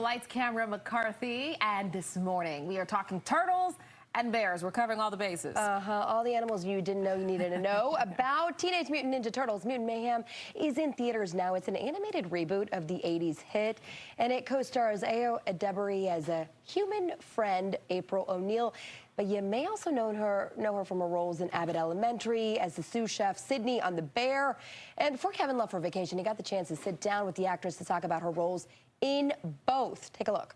Lights, Camera, McCarthy. And this morning, we are talking turtles and bears. We're covering all the bases. All the animals you didn't know you needed to know about. Teenage Mutant Ninja Turtles Mutant Mayhem is in theaters now. It's an animated reboot of the 80s hit, and it co-stars Ayo Edebiri as a human friend, April O'Neil. But you may also know her from her roles in Abbott Elementary as the sous chef Sydney on The Bear. And before Kevin left for vacation, he got the chance to sit down with the actress to talk about her roles in both. Take a look.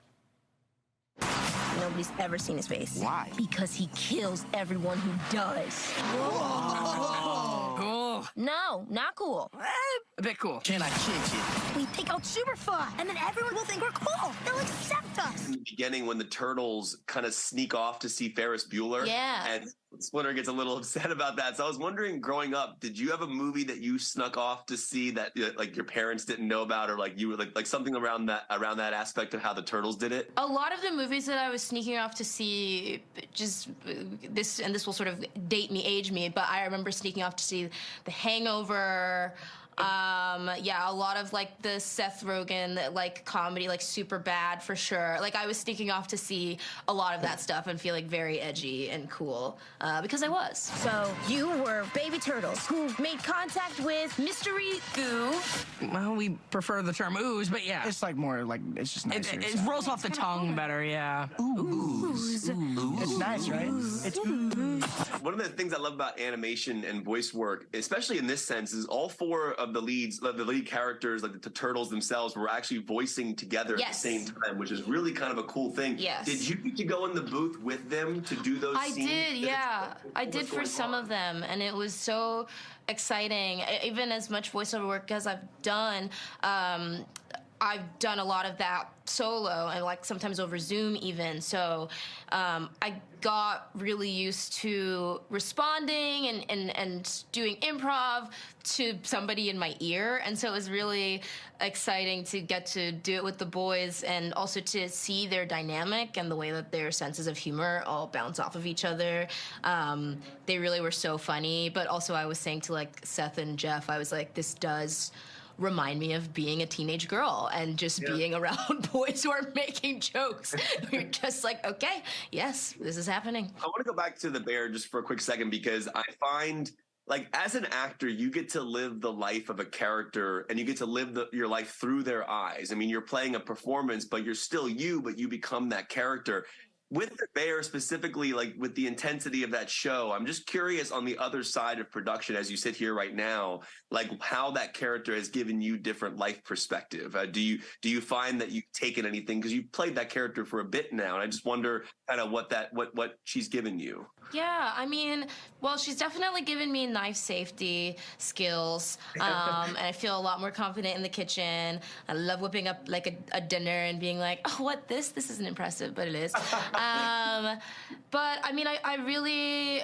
Nobody's ever seen his face. Why? Because he kills everyone who does. Whoa. Cool. No, not cool. A bit cool. Can I kick it? We take out super fun, and then everyone will think we're cool. They'll accept us. In the beginning, when the turtles kind of sneak off to see Ferris Bueller, and Splinter gets a little upset about that. So I was wondering, growing up, did you have a movie that you snuck off to see that like your parents didn't know about, or like you were like something around that aspect of how the turtles did it? A lot of the movies that I was sneaking off to see, just this will sort of age me, but I remember sneaking off to see The Hangover. Yeah, a lot of like the Seth Rogen like comedy, like Superbad for sure. Like I was sneaking off to see a lot of that stuff and feeling very edgy and cool because I was. So you were baby turtles who made contact with mystery goo. Well, we prefer the term ooze, but yeah. It's like more like, it's just nicer. It rolls off the tongue better, yeah. Ooze. It's nice, right? It's ooze. One of the things I love about animation and voice work, especially in this sense, is all four of the lead characters, like the turtles themselves, were actually voicing together at the same time, which is really kind of a cool thing. Yes. Did you get to go in the booth with them to do those scenes? I did, yeah. I did for some of them, and it was so exciting. Even as much voiceover work as I've done a lot of that solo, and like sometimes over Zoom even. So I got really used to responding and doing improv to somebody in my ear. And so it was really exciting to get to do it with the boys, and also to see their dynamic and the way that their senses of humor all bounce off of each other. They really were so funny. But also I was saying to like Seth and Jeff, I was like, this does remind me of being a teenage girl and just being around boys who are making jokes. You're just like, okay, yes, this is happening. I want to go back to The Bear just for a quick second, because I find, like, as an actor, you get to live the life of a character, and you get to live your life through their eyes. I mean, you're playing a performance, but you're still you, but you become that character. With The Bear specifically, like with the intensity of that show, I'm just curious on the other side of production, as you sit here right now, like how that character has given you different life perspective. Do you find that you've taken anything, because you've played that character for a bit now, and I just wonder kind of what she's given you. Yeah, I mean, well, she's definitely given me knife safety skills, and I feel a lot more confident in the kitchen. I love whipping up like a dinner and being like, oh, what this isn't impressive, but it is. But I mean, I really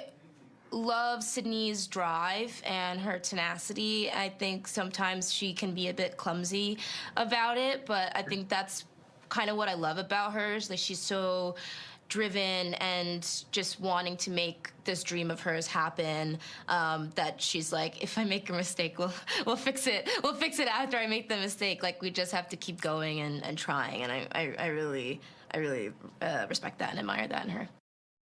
love Sydney's drive and her tenacity. I think sometimes she can be a bit clumsy about it, but I think that's kind of what I love about her, is that she's so driven and just wanting to make this dream of hers happen, that she's like, if I make a mistake, we'll fix it. We'll fix it after I make the mistake. Like, we just have to keep going and trying, and I really respect that and admire that in her.